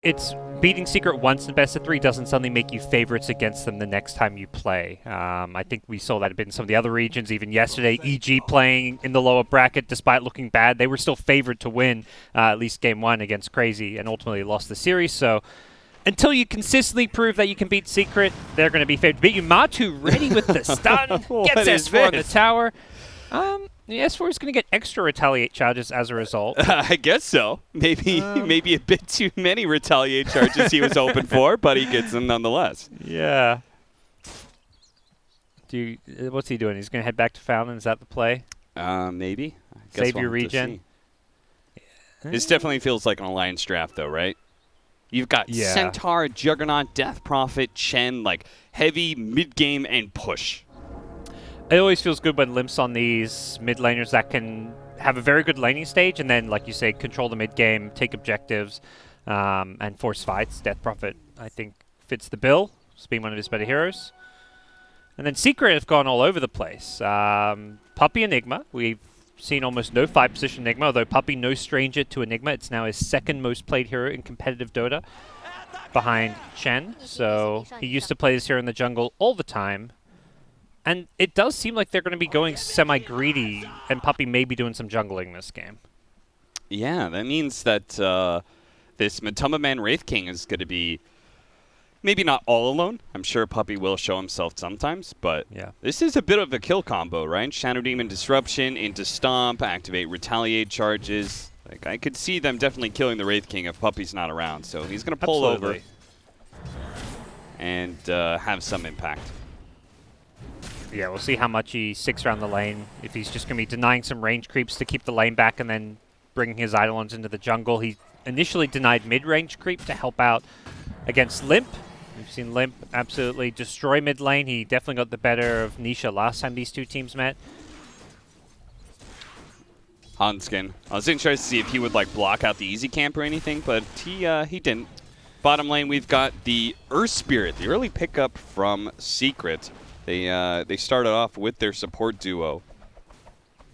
it's beating Secret once in best of 3 doesn't suddenly make you favorites against them the next time you play. I think we saw that a bit in some of the other regions. Even yesterday, EG playing in the lower bracket despite looking bad, they were still favored to win at least game 1 against Crazy and ultimately lost the series. So until you consistently prove that you can beat Secret, they're going to be favored to beat you. Matu ready with the stun, gets S4 on the tower. The S4 is going to get extra retaliate charges as a result. I guess so. Maybe a bit too many retaliate charges he was hoping for, but he gets them nonetheless. Yeah. What's he doing? He's going to head back to Fountain. Is that the play? Maybe. I guess Save your regen. This definitely feels like an alliance draft, though, right? You've got Centaur, Juggernaut, Death Prophet, Chen, like heavy mid-game and push. It always feels good when Limp's on these mid laners that can have a very good laning stage and then, like you say, control the mid game, take objectives, and force fights. Death Prophet, I think, fits the bill. It's been one of his better heroes. And then Secret have gone all over the place. Puppey Enigma. We've seen almost no 5 position Enigma, although Puppey no stranger to Enigma. It's now his 2nd most played hero in competitive Dota behind Chen. So he used to play this hero in the jungle all the time. And it does seem like they're going to be going semi-greedy, and Puppey may be doing some jungling this game. Yeah, that means that this Matuma Man Wraith King is going to be maybe not all alone. I'm sure Puppey will show himself sometimes, but this is a bit of a kill combo, right? Shadow Demon Disruption into Stomp, activate Retaliate charges. Like, I could see them definitely killing the Wraith King if Puppey's not around, so he's going to pull over and have some impact. Yeah, we'll see how much he sticks around the lane. If he's just going to be denying some range creeps to keep the lane back and then bringing his Eidolons into the jungle. He initially denied mid-range creep to help out against Limp. We've seen Limp absolutely destroy mid lane. He definitely got the better of Nisha last time these two teams met. Hanskin. I was interested to see if he would like block out the easy camp or anything, but he didn't. Bottom lane, we've got the Earth Spirit, the early pickup from Secret. They started off with their support duo,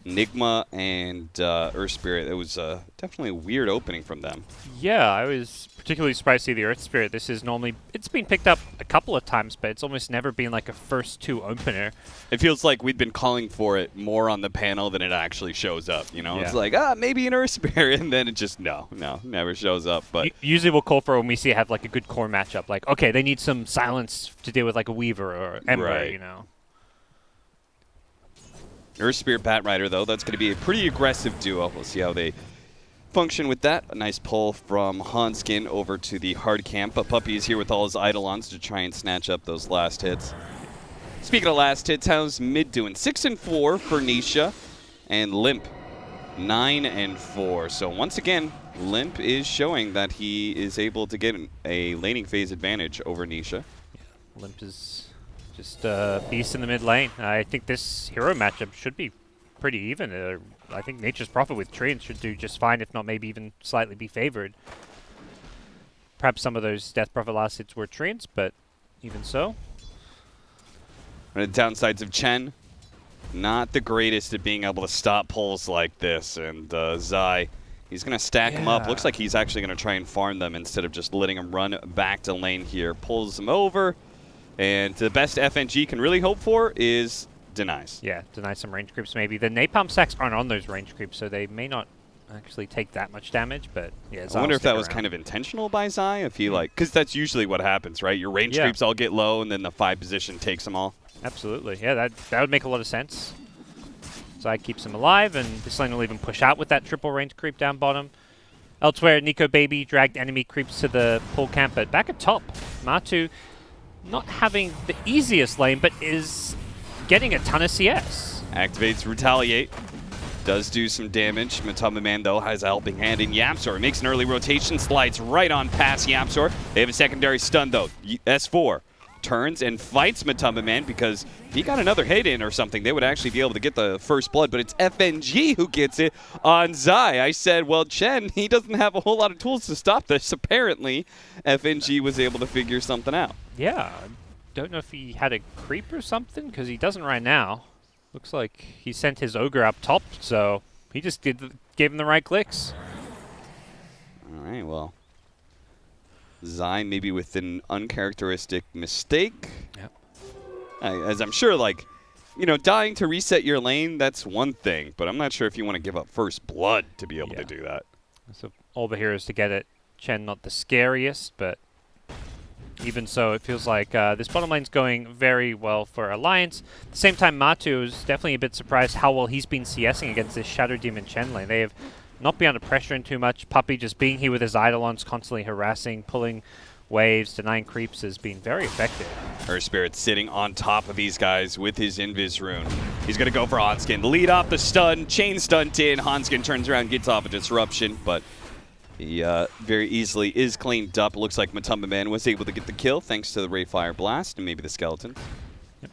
Enigma and Earth Spirit. It was definitely a weird opening from them. Yeah, I was particularly surprised to see the Earth Spirit. This is normally, it's been picked up a couple of times, but it's almost never been like a first 2 opener. It feels like we've been calling for it more on the panel than it actually shows up. You know, it's like, maybe an Earth Spirit, and then it just, no, never shows up. But usually we'll call for when we see it have like a good core matchup. Like, okay, they need some silence to deal with like a Weaver or Ember, you know. Earth Spirit Bat Rider, though, that's going to be a pretty aggressive duo. We'll see how they function with that. A nice pull from Hanskin over to the hard camp, but Puppey is here with all his Eidolons to try and snatch up those last hits. Speaking of last hits, how's mid doing? 6-4 for Nisha, and Limp 9-4. So once again, Limp is showing that he is able to get a laning phase advantage over Nisha. Yeah, Limp is just a beast in the mid lane. I think this hero matchup should be pretty even. I think Nature's Prophet with Treants should do just fine, if not maybe even slightly be favored. Perhaps some of those Death Prophet last hits were Treants, but even so. The downsides of Chen, not the greatest at being able to stop pulls like this. And Zai, he's going to stack him up. Looks like he's actually going to try and farm them instead of just letting him run back to lane here. Pulls him over. And the best FNG can really hope for is denies. Yeah, deny some range creeps maybe. The napalm stacks aren't on those range creeps, so they may not actually take that much damage, but yeah. I wonder if that was kind of intentional by Zai, if he like, because that's usually what happens, right? Your range creeps all get low, and then the 5 position takes them all. Absolutely, yeah, that would make a lot of sense. Zai keeps him alive, and this lane will even push out with that triple range creep down bottom. Elsewhere, Nico Baby dragged enemy creeps to the pull camp, but back at top, Matu not having the easiest lane, but is getting a ton of CS. Activates Retaliate. Does do some damage. Matuma Man, though, has a helping hand in Yapzor. Makes an early rotation, slides right on past Yapzor. They have a secondary stun, though. S4 turns and fights Matuma Man because if he got another hit in or something, they would actually be able to get the first blood, but it's FNG who gets it on Zai. I said, well, Chen, he doesn't have a whole lot of tools to stop this. Apparently, FNG was able to figure something out. Yeah, don't know if he had a creep or something, because he doesn't right now. Looks like he sent his ogre up top, so he just gave him the right clicks. All right, well. Zai maybe with an uncharacteristic mistake. Yep. As I'm sure, like, you know, dying to reset your lane, that's one thing. But I'm not sure if you want to give up first blood to be able to do that. So all the heroes to get it. Chen not the scariest, but even so, it feels like this bottom lane's going very well for Alliance. At the same time, Matu is definitely a bit surprised how well he's been CSing against this Shadow Demon Chen lane. They have not been under pressure in too much. Puppey just being here with his Eidolons, constantly harassing, pulling waves, denying creeps has been very effective. Her Spirit sitting on top of these guys with his Invis rune. He's going to go for Hanskin. Lead off the stun, chain stunt in. Hanskin turns around, gets off a disruption, but he very easily is cleaned up. It looks like Matumba Man was able to get the kill thanks to the Ray Fire Blast and maybe the Skeletons. Yep.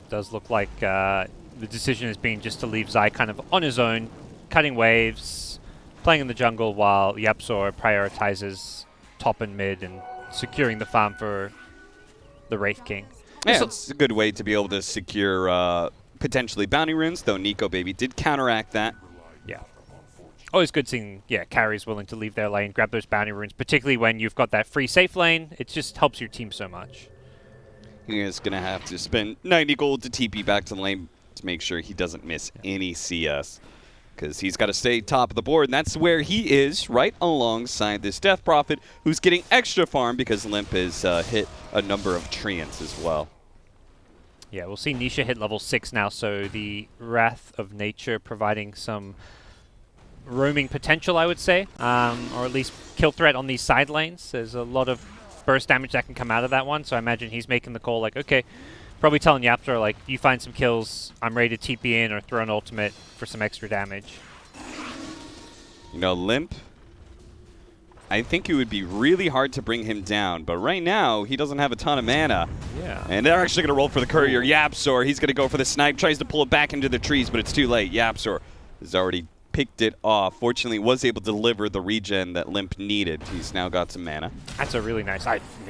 Does look like the decision has been just to leave Zai kind of on his own, cutting waves, playing in the jungle while Yapzor prioritizes top and mid and securing the farm for the Wraith King. Yeah, it's a good way to be able to secure potentially bounty runes, though Nico Baby did counteract that. Yeah. Always good seeing, carries willing to leave their lane, grab those bounty runes, particularly when you've got that free safe lane. It just helps your team so much. He is going to have to spend 90 gold to TP back to the lane to make sure he doesn't miss any CS. Because he's got to stay top of the board, and that's where he is, right alongside this Death Prophet, who's getting extra farm because Limp has hit a number of treants as well. Yeah, we'll see Nisha hit level 6 now, so the Wrath of Nature providing some roaming potential, I would say, or at least kill threat on these side lanes. There's a lot of burst damage that can come out of that one, so I imagine he's making the call like, okay, probably telling Yapzor, like, if you find some kills, I'm ready to TP in or throw an ultimate for some extra damage. You know, Limp, I think it would be really hard to bring him down, but right now, he doesn't have a ton of mana. Yeah. And they're actually going to roll for the courier. Yapzor, he's going to go for the snipe, tries to pull it back into the trees, but it's too late. Yapzor has already picked it off. Fortunately, was able to deliver the regen that Limp needed. He's now got some mana. That's a really nice...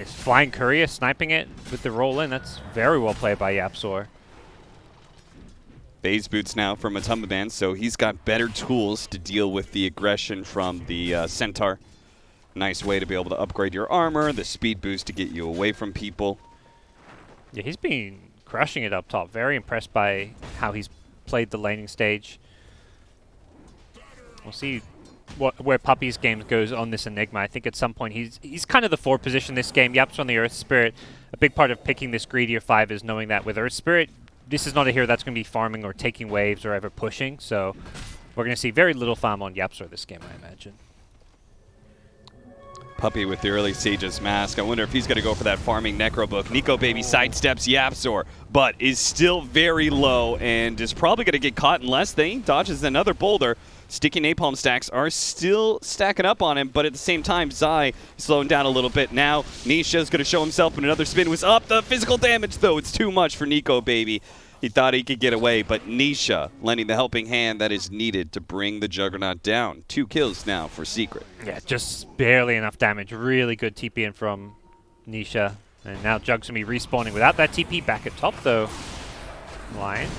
Flying courier, sniping it with the roll in. That's very well played by Yapzor. Phase boots now from Matumba Man, so he's got better tools to deal with the aggression from the Centaur. Nice way to be able to upgrade your armor, the speed boost to get you away from people. Yeah, he's been crushing it up top. Very impressed by how he's played the laning stage. We'll see where Puppey's game goes on this Enigma. I think at some point he's kind of the forward position this game. Yap's on the Earth Spirit. A big part of picking this greedier 5 is knowing that with Earth Spirit, this is not a hero that's going to be farming or taking waves or ever pushing. So we're going to see very little farm on Yapzor this game, I imagine. Puppey with the early Sage's Mask. I wonder if he's going to go for that farming Necro Book. Nico Baby sidesteps Yapzor, but is still very low and is probably going to get caught unless they dodges another boulder. Sticky Napalm stacks are still stacking up on him, but at the same time, Zai is slowing down a little bit. Now, Nisha's going to show himself, and another spin was up. The physical damage, though, it's too much for Nico Baby. He thought he could get away, but Nisha lending the helping hand that is needed to bring the Juggernaut down. 2 kills now for Secret. Yeah, just barely enough damage. Really good TP in from Nisha. And now Jug's going to be respawning without that TP back at top, though. Lions.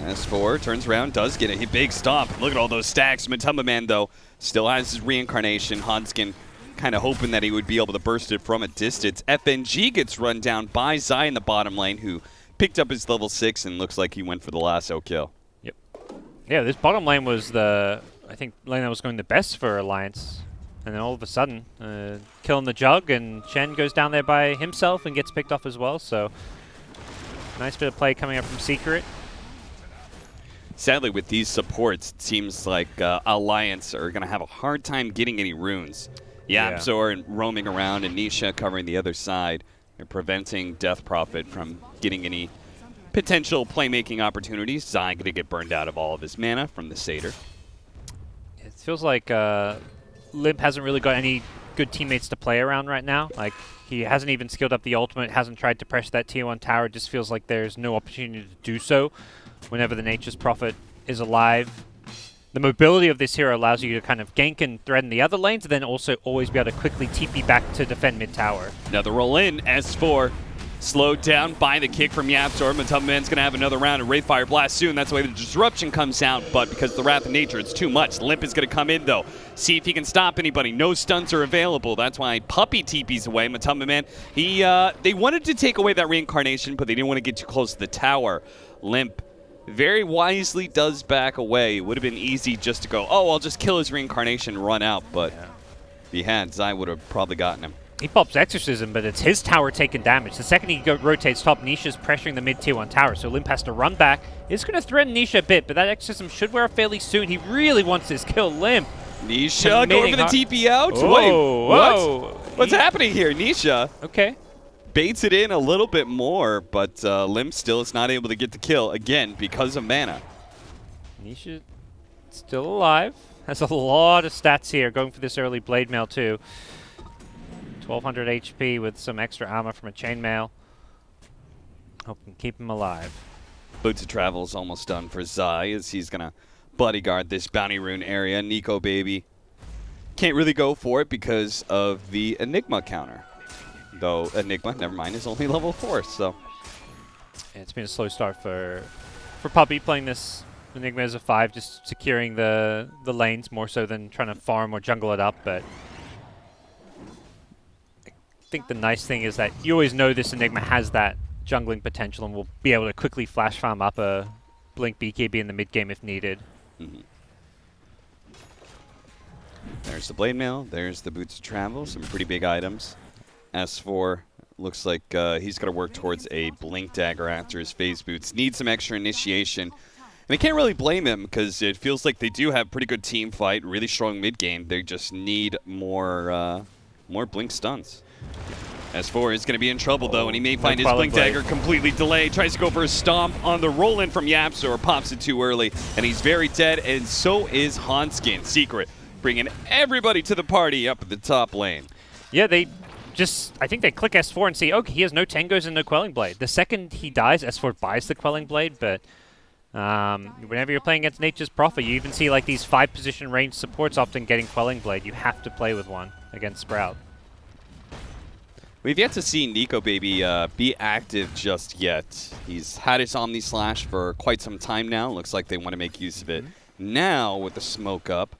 S4 turns around, does get a big stomp. Look at all those stacks. Matumba Man, though, still has his reincarnation. Hanskin kind of hoping that he would be able to burst it from a distance. FNG gets run down by Zai in the bottom lane, who picked up his level 6 and looks like he went for the lasso kill. Yep. Yeah, this bottom lane was the, I think, lane that was going the best for Alliance. And then all of a sudden, killing the Jug, and Chen goes down there by himself and gets picked off as well. So, nice bit of play coming up from Secret. Sadly, with these supports, it seems like Alliance are going to have a hard time getting any runes. Yapzor and roaming around, and Nisha covering the other side. They're preventing Death Prophet from getting any potential playmaking opportunities. Zai going to get burned out of all of his mana from the Satyr. It feels like Limp hasn't really got any good teammates to play around right now. Like, he hasn't even skilled up the ultimate, hasn't tried to pressure that tier 1 tower. It just feels like there's no opportunity to do so whenever the Nature's Prophet is alive. The mobility of this hero allows you to kind of gank and threaten the other lanes, and then also always be able to quickly TP back to defend mid-tower. Another roll in, S4 Slowed down by the kick from Yapzor. Matumbaman's going to have another round of Wraithfire Blast soon. That's why the disruption comes out, but because of the Wrath of Nature, it's too much. Limp is going to come in, though. See if he can stop anybody. No stuns are available. That's why Puppey TP's away. Matumbaman, they wanted to take away that reincarnation, but they didn't want to get too close to the tower. Limp very wisely does back away. It would have been easy just to go, oh, I'll just kill his reincarnation and run out, but if he had, Zai would have probably gotten him. He pops Exorcism, but it's his tower taking damage. The second he rotates top, Nisha's pressuring the mid tier 1 tower, so Limp has to run back. It's going to threaten Nisha a bit, but that Exorcism should wear off fairly soon. He really wants this kill. Limp. Nisha going for the TP out? Oh, wait, what? Whoa. What's happening here? Nisha baits it in a little bit more, but Limp still is not able to get the kill, again, because of mana. Nisha still alive. Has a lot of stats here, going for this early Blade Mail too. 1200 HP with some extra armor from a chainmail. Hope can keep him alive. Boots of Travel is almost done for Zai as he's going to bodyguard this Bounty Rune area. Nico Baby can't really go for it because of the Enigma counter. Though Enigma, never mind, is only level 4, so. Yeah, it's been a slow start for Puppey playing this Enigma as a 5, just securing the lanes more so than trying to farm or jungle it up, but I think the nice thing is that you always know this Enigma has that jungling potential and will be able to quickly flash farm up a Blink BKB in the mid game if needed. There's the Blade Mail, there's the Boots of Travel, some pretty big items. S4 looks like he's got to work towards a Blink Dagger after his phase boots. Needs some extra initiation. And I can't really blame him because it feels like they do have pretty good team fight, really strong mid game. They just need more Blink stuns. S4 is going to be in trouble, though, and he may find his Blink Dagger completely delayed. Tries to go for a stomp on the roll-in from Yapzor, pops it too early, and he's very dead, and so is Hanskin. Secret, bringing everybody to the party up at the top lane. Yeah, I think they click S4 and see, okay, he has no Tangos and no Quelling Blade. The second he dies, S4 buys the Quelling Blade, but whenever you're playing against Nature's Prophet, you even see like these 5-position range supports often getting Quelling Blade. You have to play with one against Sprout. We've yet to see Nico Baby be active just yet. He's had his Omni Slash for quite some time now. Looks like they want to make use of it now with the smoke up.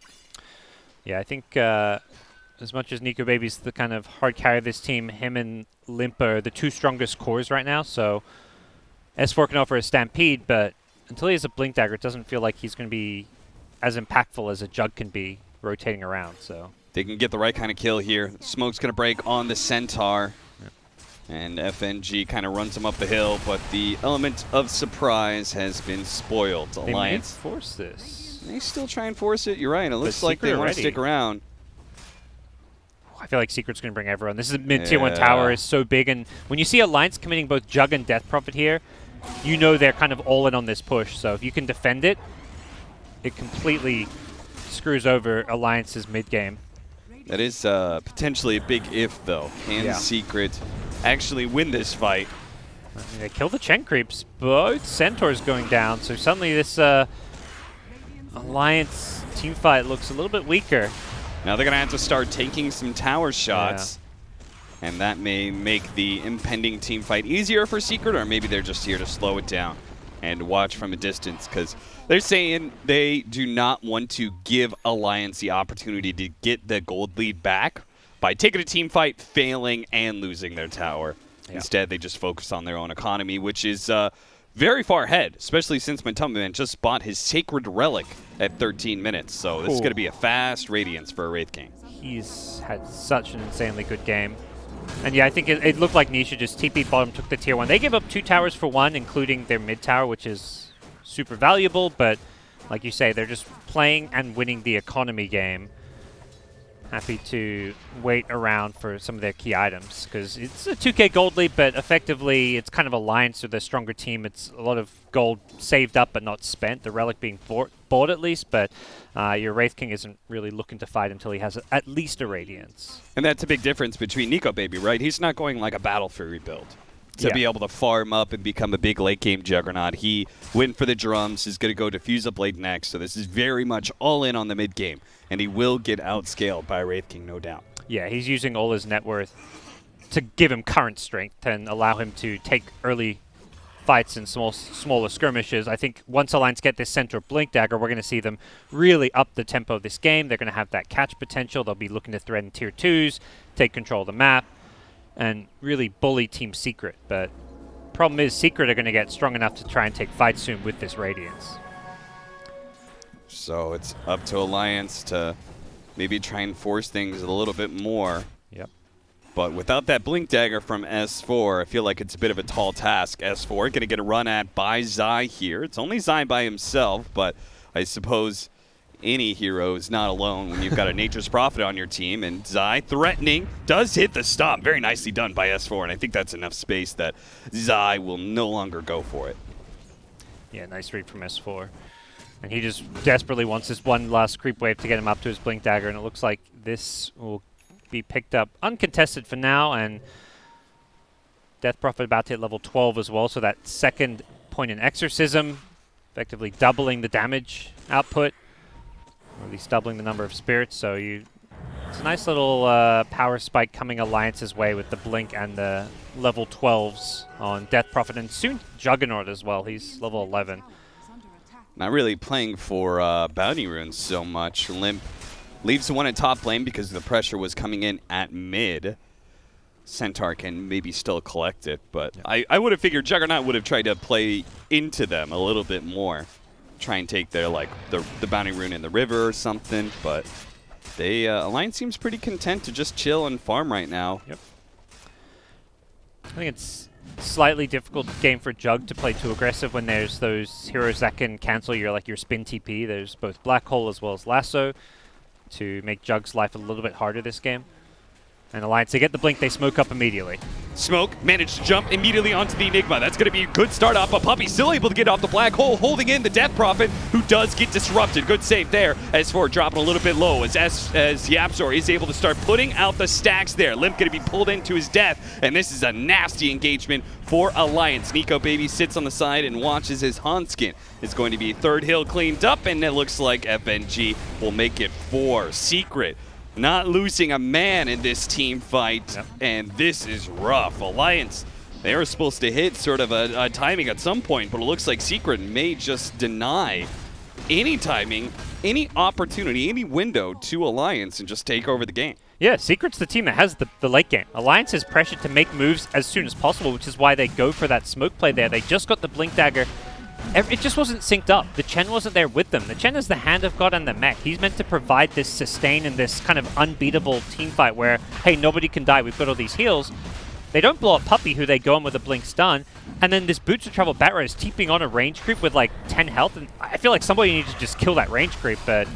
Yeah, I think as much as Nico Baby's the kind of hard carry of this team, him and Limp are the 2 strongest cores right now. So S4 can offer a Stampede, but until he has a Blink Dagger, it doesn't feel like he's going to be as impactful as a Jug can be rotating around. So they can get the right kind of kill here. Smoke's going to break on the Centaur. And FNG kind of runs him up the hill, but the element of surprise has been spoiled. Alliance they may force this. They still try and force it. You're right. It looks like they want to stick around. I feel like Secret's going to bring everyone. This is mid-tier 1 tower is so big, and when you see Alliance committing both Jug and Death Prophet here, you know they're kind of all in on this push. So if you can defend it, it completely screws over Alliance's mid-game. That is potentially a big if, though. Can Secret actually win this fight? I mean, they kill the Chen creeps. Both Centaurs going down, so suddenly this Alliance team fight looks a little bit weaker. Now they're going to have to start taking some tower shots. And that may make the impending team fight easier for Secret, or maybe they're just here to slow it down and watch from a distance, because they're saying they do not want to give Alliance the opportunity to get the gold lead back by taking a team fight, failing, and losing their tower. Instead, they just focus on their own economy, which is very far ahead, especially since Matumbaman just bought his Sacred Relic at 13 minutes. So this is going to be a fast Radiance for a Wraith King. He's had such an insanely good game. And yeah, I think it looked like Nisha just TP bottom, took the tier 1. They gave up 2 towers for 1, including their mid tower, which is super valuable. But like you say, they're just playing and winning the economy game. Happy to wait around for some of their key items, because it's a 2k gold lead, but effectively it's kind of Alliance with a stronger team. It's a lot of gold saved up but not spent, the relic being bought at least, but your Wraith King isn't really looking to fight until he has at least a Radiance. And that's a big difference between Nico Baby, right? He's not going like a Battle Fury build to be able to farm up and become a big late game juggernaut. He went for the drums, is going to go Diffuse Up late next, so this is very much all in on the mid game. And he will get outscaled by Wraith King, no doubt. Yeah, he's using all his net worth to give him current strength and allow him to take early fights in smaller skirmishes. I think once Alliance get this center of Blink Dagger, we're going to see them really up the tempo of this game. They're going to have that catch potential. They'll be looking to threaten tier 2s, take control of the map, and really bully Team Secret. But problem is, Secret are going to get strong enough to try and take fights soon with this Radiance. So it's up to Alliance to maybe try and force things a little bit more. Yep. But without that Blink Dagger from S4, I feel like it's a bit of a tall task. S4 going to get a run at by Zai here. It's only Zai by himself, but I suppose any hero is not alone when you've got a Nature's Prophet on your team. And Zai threatening, does hit the stomp. Very nicely done by S4, and I think that's enough space that Zai will no longer go for it. Yeah, nice read from S4. And he just desperately wants this one last creep wave to get him up to his Blink Dagger, and it looks like this will be picked up uncontested for now, and Death Prophet about to hit level 12 as well, so that second point in Exorcism, effectively doubling the damage output, or at least doubling the number of spirits, so it's a nice little power spike coming Alliance's way with the Blink and the level 12s on Death Prophet, and soon Juggernaut as well. He's level 11. Not really playing for Bounty Runes so much. Limp leaves the one at top lane because the pressure was coming in at mid. Centaur can maybe still collect it, but yeah. I would have figured Juggernaut would have tried to play into them a little bit more. Try and take their, like, the Bounty Rune in the river or something, but they Alliance seems pretty content to just chill and farm right now. Yep. I think it's slightly difficult game for Jug to play too aggressive when there's those heroes that can cancel your spin TP. There's both Black Hole as well as Lasso to make Jug's life a little bit harder this game. And Alliance, they get the Blink, they smoke up immediately. Smoke managed to jump immediately onto the Enigma. That's going to be a good start off, but Puppey still able to get off the Black Hole, holding in the Death Prophet, who does get disrupted. Good save there. S4 dropping a little bit low as Yapzor is able to start putting out the stacks there. Limp going to be pulled into his death, and this is a nasty engagement for Alliance. Nico Baby sits on the side and watches his Hanskin. It's going to be third hill cleaned up, and it looks like FNG will make it 4. Secret not losing a man in this team fight, yep. And this is rough. Alliance, they were supposed to hit sort of a timing at some point, but it looks like Secret may just deny any timing, any opportunity, any window to Alliance and just take over the game. Yeah, Secret's the team that has the late game. Alliance is pressured to make moves as soon as possible, which is why they go for that smoke play there. They just got the Blink Dagger. It just wasn't synced up. The Chen wasn't there with them. The Chen is the hand of God and the mech. He's meant to provide this sustain and this kind of unbeatable team fight where, hey, nobody can die. We've got all these heals. They don't blow up Puppey, who they go in with a Blink stun. And then this Boots of Travel Batrider is TPing on a range creep with like 10 health. And I feel like somebody needs to just kill that range creep. But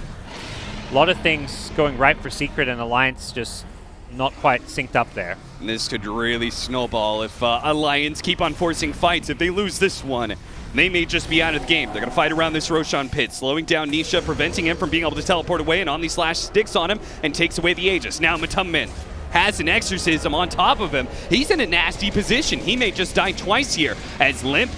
a lot of things going right for Secret, and Alliance just not quite synced up there. And this could really snowball if Alliance keep on forcing fights. If they lose this one, they may just be out of the game. They're going to fight around this Roshan pit, slowing down Nisha, preventing him from being able to teleport away, and Omni Slash sticks on him and takes away the Aegis. Now Matummin has an Exorcism on top of him. He's in a nasty position. He may just die twice here as Limp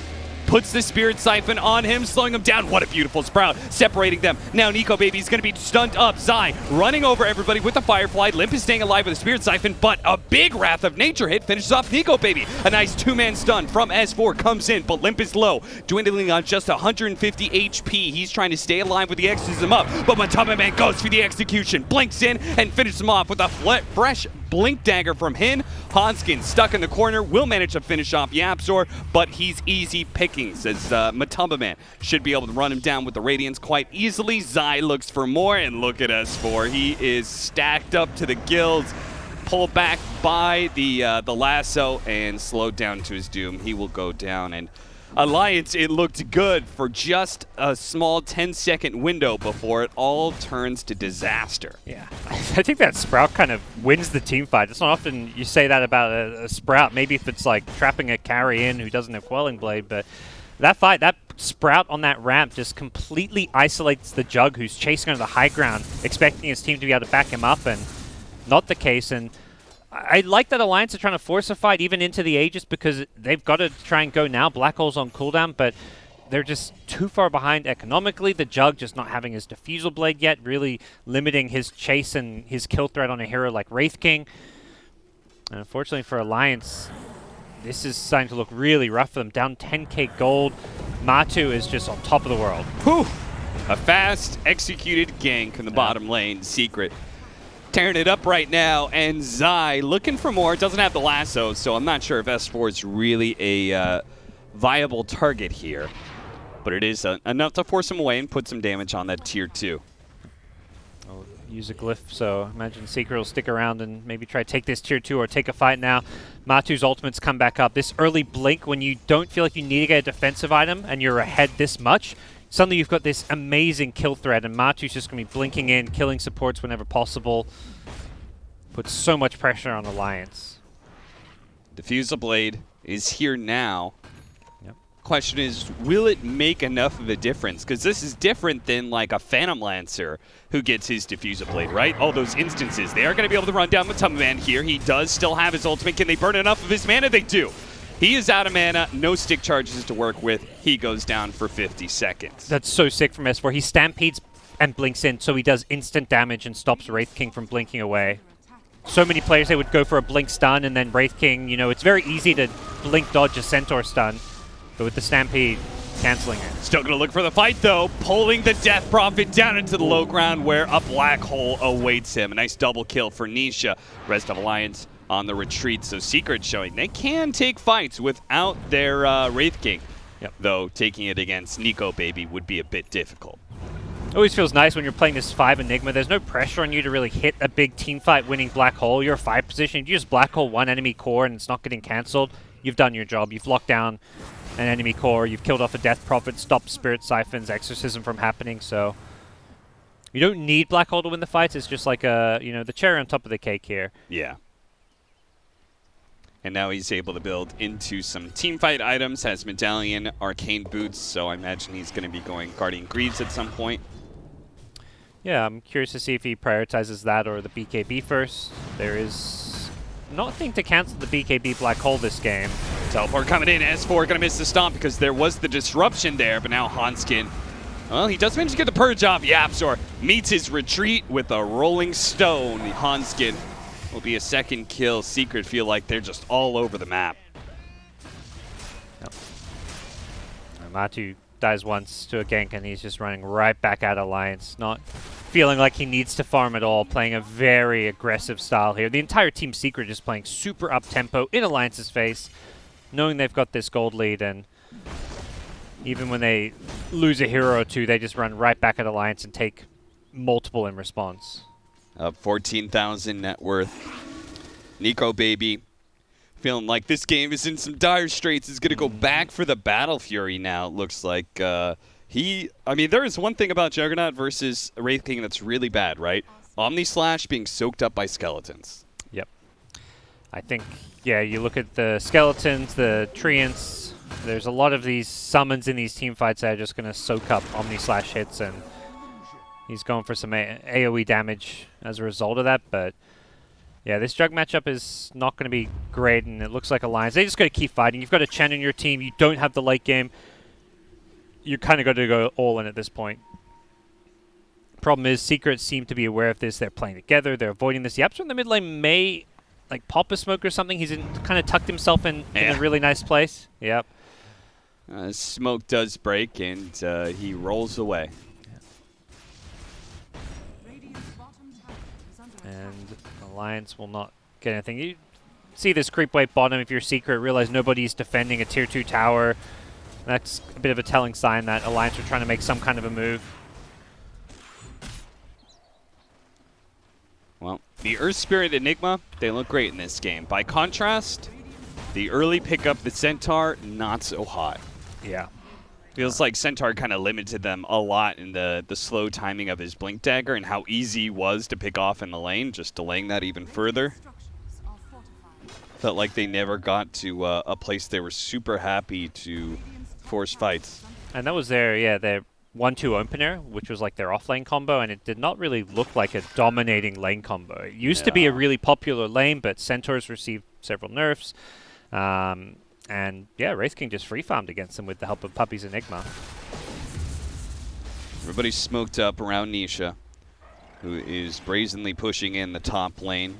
puts the Spirit Siphon on him, slowing him down. What a beautiful Sprout, separating them. Now Nico Baby's going to be stunned up. Zai running over everybody with the Firefly. Limp is staying alive with a Spirit Siphon, but a big Wrath of Nature hit finishes off Nico Baby. A nice two-man stun from S4 comes in, but Limp is low, dwindling on just 150 HP. He's trying to stay alive with the Exorcism up, but Matama Man goes for the execution, blinks in, and finishes him off with a fresh Blink Dagger from Hin. Hanskin stuck in the corner, will manage to finish off Yapzor, but he's easy pickings as Matumba Man should be able to run him down with the Radiance quite easily. Zai looks for more, and look at S4. He is stacked up to the gills, pulled back by the lasso, and slowed down to his doom. He will go down, and Alliance, it looked good for just a small 10-second window before it all turns to disaster. Yeah, I think that Sprout kind of wins the team fight. It's not often you say that about a Sprout. Maybe if it's like trapping a carry in who doesn't have Quelling Blade, but that fight, that Sprout on that ramp just completely isolates the Jug, who's chasing on the high ground, expecting his team to be able to back him up, and not the case. And I like that Alliance are trying to force a fight even into the Aegis because they've got to try and go now. Black Hole's on cooldown, but they're just too far behind economically. The Jug just not having his Diffusal Blade yet, really limiting his chase and his kill threat on a hero like Wraith King. And unfortunately for Alliance, this is starting to look really rough for them. Down 10k gold. Matu is just on top of the world. Whew! A fast executed gank in the bottom lane. Secret tearing it up right now, and Zai looking for more. Doesn't have the lasso, so I'm not sure if S4 is really a viable target here. But it is enough to force him away and put some damage on that tier 2. I'll use a glyph, so imagine Secret will stick around and maybe try to take this tier 2 or take a fight now. Matu's ultimate's come back up. This early blink, when you don't feel like you need to get a defensive item and you're ahead this much, suddenly you've got this amazing kill threat, and Matu's just going to be blinking in, killing supports whenever possible. Puts so much pressure on Alliance. Diffuse a Blade is here now. Yep. Question is, will it make enough of a difference? Because this is different than like a Phantom Lancer who gets his Diffuse a Blade, right? All those instances. They are going to be able to run down Matama Man here. He does still have his ultimate. Can they burn enough of his mana? They do. He is out of mana, no stick charges to work with. He goes down for 50 seconds. That's so sick from S4. He stampedes and blinks in, so he does instant damage and stops Wraith King from blinking away. So many players, they would go for a blink stun, and then Wraith King, you know, it's very easy to blink dodge a Centaur stun, but with the Stampede, canceling it. Still going to look for the fight, though. Pulling the Death Prophet down into the low ground where a black hole awaits him. A nice double kill for Nisha. Rest of Alliance on the retreat, so Secret showing they can take fights without their Wraith King. Yep. Though taking it against Nico Baby would be a bit difficult. It always feels nice when you're playing this 5 Enigma. There's no pressure on you to really hit a big team fight winning Black Hole. You're 5 position. If you just Black Hole one enemy core and it's not getting cancelled, you've done your job. You've locked down an enemy core. You've killed off a Death Prophet, stopped Spirit Siphon's Exorcism from happening. So you don't need Black Hole to win the fights. It's just like a, you know, the cherry on top of the cake here. Yeah. And now he's able to build into some teamfight items, has Medallion, Arcane Boots, so I imagine he's going to be going Guardian Greaves at some point. Yeah, I'm curious to see if he prioritizes that or the BKB first. There is nothing to cancel the BKB Black Hole this game. Teleport coming in, S4 going to miss the stomp because there was the disruption there, but now Hanskin, well, he does manage to get the purge off. Yapzor meets his retreat with a Rolling Stone. Hanskin will be a second kill. Secret feel like they're just all over the map. Yep. Matu dies once to a gank, and he's just running right back at Alliance, not feeling like he needs to farm at all, playing a very aggressive style here. The entire Team Secret is playing super up-tempo in Alliance's face, knowing they've got this gold lead, and even when they lose a hero or two, they just run right back at Alliance and take multiple in response. 14,000 net worth. Nico Baby feeling like this game is in some dire straits. Is going to go back for the Battle Fury now, it looks like. I mean, there is one thing about Juggernaut versus Wraith King that's really bad, right? Omni Slash being soaked up by skeletons. Yep. I think, yeah, you look at the skeletons, the treants, there's a lot of these summons in these team fights that are just going to soak up Omni Slash hits, and he's going for some AoE damage as a result of that, but yeah, this Jug matchup is not going to be great, and it looks like Alliance, they just got to keep fighting. You've got a Chen in your team, you don't have the late game, you kind of got to go all in at this point. Problem is, Secret seem to be aware of this, they're playing together, they're avoiding this. Yapzor in the mid lane may like pop a smoke or something, he's kind of tucked himself in a really nice place. Yep. Smoke does break, and he rolls away. And Alliance will not get anything. You see this creep wave bottom if you're Secret, realize nobody's defending a tier 2 tower. That's a bit of a telling sign that Alliance are trying to make some kind of a move. Well, the Earth Spirit Enigma, they look great in this game. By contrast, the early pickup, the Centaur, not so hot. Yeah. Feels like Centaur kind of limited them a lot in the slow timing of his Blink Dagger and how easy he was to pick off in the lane, just delaying that even further. Felt like they never got to a place they were super happy to force fights. And that was their 1-2 opener, which was like their offlane combo, and it did not really look like a dominating lane combo. It used to be a really popular lane, but Centaurs received several nerfs. And yeah, Wraith King just free farmed against them with the help of Puppey's Enigma. Everybody's smoked up around Nisha, who is brazenly pushing in the top lane.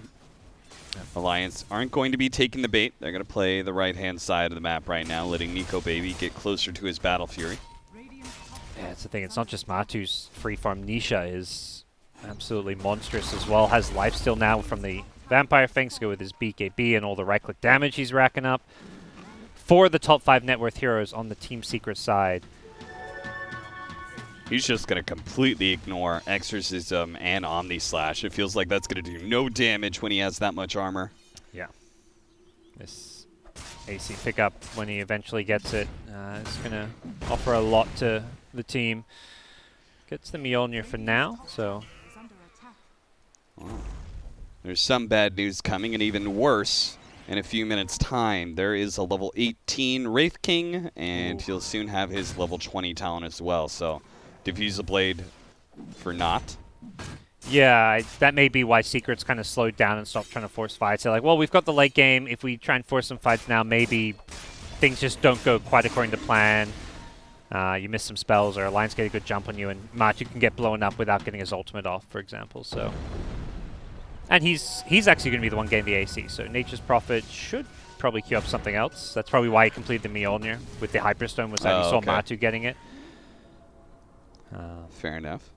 Alliance aren't going to be taking the bait. They're going to play the right-hand side of the map right now, letting Nico Baby get closer to his Battle Fury. Yeah, that's the thing. It's not just Matu's free farm. Nisha is absolutely monstrous as well. Has lifesteal now from the Vampire Fangs, go with his BKB and all the right-click damage he's racking up. 4 of the top 5 net worth heroes on the Team Secret side. He's just going to completely ignore Exorcism and Omni Slash. It feels like that's going to do no damage when he has that much armor. Yeah. This AC pickup, when he eventually gets it, is going to offer a lot to the team. Gets the Mjolnir for now, so... Well, there's some bad news coming, and even worse, in a few minutes' time, there is a level 18 Wraith King, and he'll soon have his level 20 talent as well, so... Diffuse a blade for not. Yeah, that may be why Secret's kind of slowed down and stopped trying to force fights. They're like, well, we've got the late game. If we try and force some fights now, maybe things just don't go quite according to plan. You miss some spells, or Alliance get a good jump on you, and Matu can get blown up without getting his ultimate off, for example. So, and he's actually going to be the one getting the AC. So Nature's Prophet should probably queue up something else. That's probably why he completed the Mjolnir with the Hyperstone, was that he saw Matu getting it. Fair enough.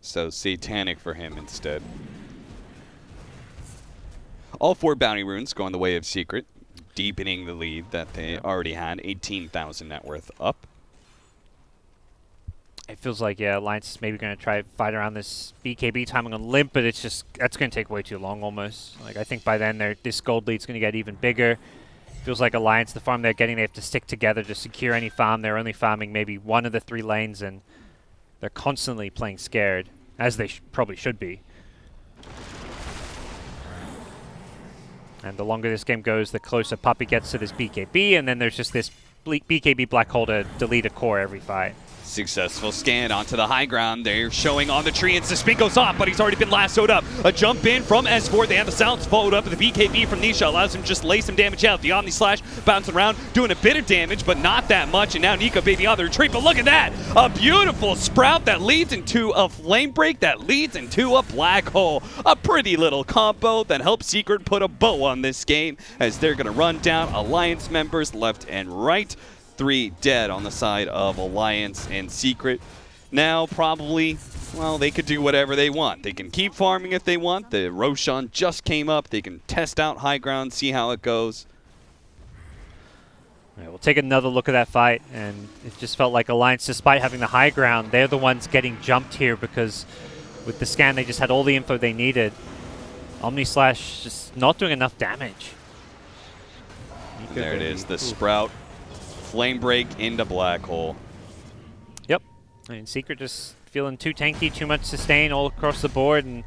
So Satanic for him instead. All 4 bounty runes going the way of Secret, deepening the lead that they already had, 18,000 net worth up. It feels like, yeah, Alliance is maybe going to try to fight around this BKB timing on Limp, but it's just, that's going to take way too long almost. Like, I think by then this gold lead's going to get even bigger. Feels like Alliance, the farm they're getting, they have to stick together to secure any farm. They're only farming maybe 1 of the 3 lanes, and they're constantly playing scared, as they probably should be. And the longer this game goes, the closer Puppey gets to this BKB, and then there's just this BKB black hole to delete a core every fight. Successful scan onto the high ground. They're showing on the tree, and Suspin goes off, but he's already been lassoed up. A jump in from S4. They have the silence followed up with the BKB from Nisha. Allows him to just lay some damage out. The Omni Slash bouncing around, doing a bit of damage, but not that much. And now Nico Baby on the retreat. But look at that! A beautiful sprout that leads into a flame break that leads into a black hole. A pretty little combo that helps Secret put a bow on this game as they're going to run down Alliance members left and right. 3 dead on the side of Alliance and Secret. Now probably, well, they could do whatever they want. They can keep farming if they want. The Roshan just came up. They can test out high ground, see how it goes. All right, we'll take another look at that fight, and it just felt like Alliance, despite having the high ground, they're the ones getting jumped here because with the scan they just had all the info they needed. Omni Slash just not doing enough damage. There it is, the Sprout. Flame break into black hole. Yep. I mean, Secret just feeling too tanky, too much sustain all across the board, and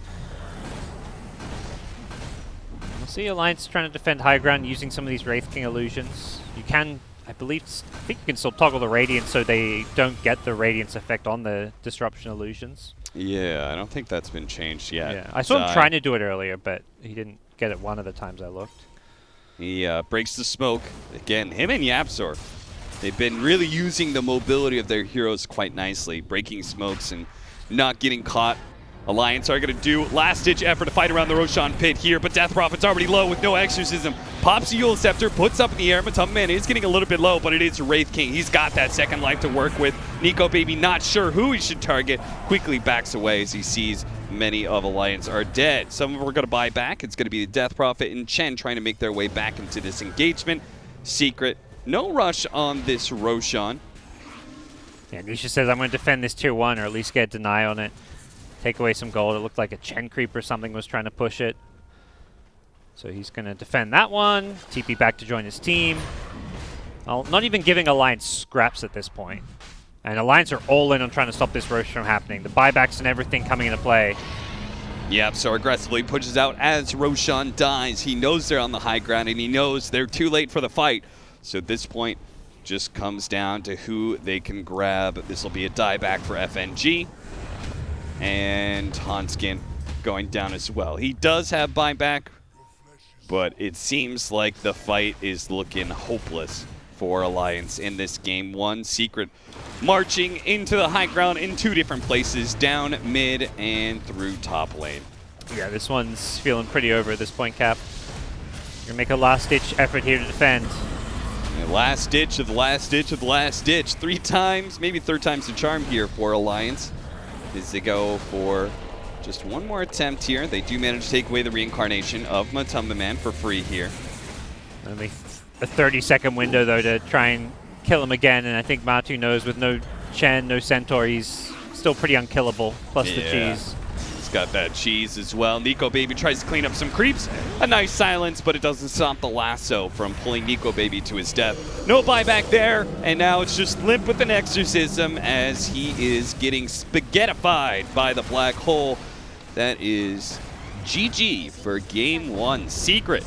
we'll see Alliance trying to defend high ground using some of these Wraith King illusions. You can, I think you can still toggle the Radiance so they don't get the Radiance effect on the Disruption illusions. Yeah, I don't think that's been changed yet. Yeah, I saw him trying to do it earlier, but he didn't get it one of the times I looked. He breaks the smoke. Again, him and Yapzor. They've been really using the mobility of their heroes quite nicely, breaking smokes and not getting caught. Alliance are going to do last-ditch effort to fight around the Roshan pit here, but Death Prophet's already low with no Exorcism. Pops a Eul Scepter, puts up in the air. Matum Man is getting a little bit low, but it is Wraith King. He's got that second life to work with. Nico Baby not sure who he should target. Quickly backs away as he sees many of Alliance are dead. Some of them are going to buy back. It's going to be the Death Prophet and Chen trying to make their way back into this engagement. Secret. No rush on this Roshan. Yeah, Nisha says, I'm going to defend this tier 1 or at least get a deny on it. Take away some gold. It looked like a Chen creep or something was trying to push it. So he's going to defend that one. TP back to join his team. Not even giving Alliance scraps at this point. And Alliance are all in on trying to stop this Roshan from happening. The buybacks and everything coming into play. Yep, so aggressively pushes out as Roshan dies. He knows they're on the high ground and he knows they're too late for the fight. So at this point, just comes down to who they can grab. This will be a dieback for FNG. And Hanskin going down as well. He does have buyback, but it seems like the fight is looking hopeless for Alliance in this game. One Secret marching into the high ground in 2 different places, down, mid, and through top lane. Yeah, this one's feeling pretty over at this point, Cap. Gonna make a last-ditch effort here to defend. And last ditch of the last ditch of the last ditch. 3 times, maybe third time's the charm here for Alliance. As they go for just one more attempt here. They do manage to take away the reincarnation of Matumba Man for free here. Only a 30-second window, though, to try and kill him again. And I think Matu knows with no Chen, no Centaur, he's still pretty unkillable. Plus the cheese. He's got that cheese as well. Nico Baby tries to clean up some creeps. A nice silence, but it doesn't stop the lasso from pulling Nico Baby to his death. No buyback there, and now it's just limp with an exorcism as he is getting spaghettified by the black hole. That is GG for Game 1. Secret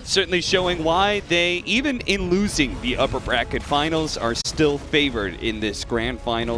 certainly showing why they, even in losing the upper bracket finals, are still favored in this grand finals.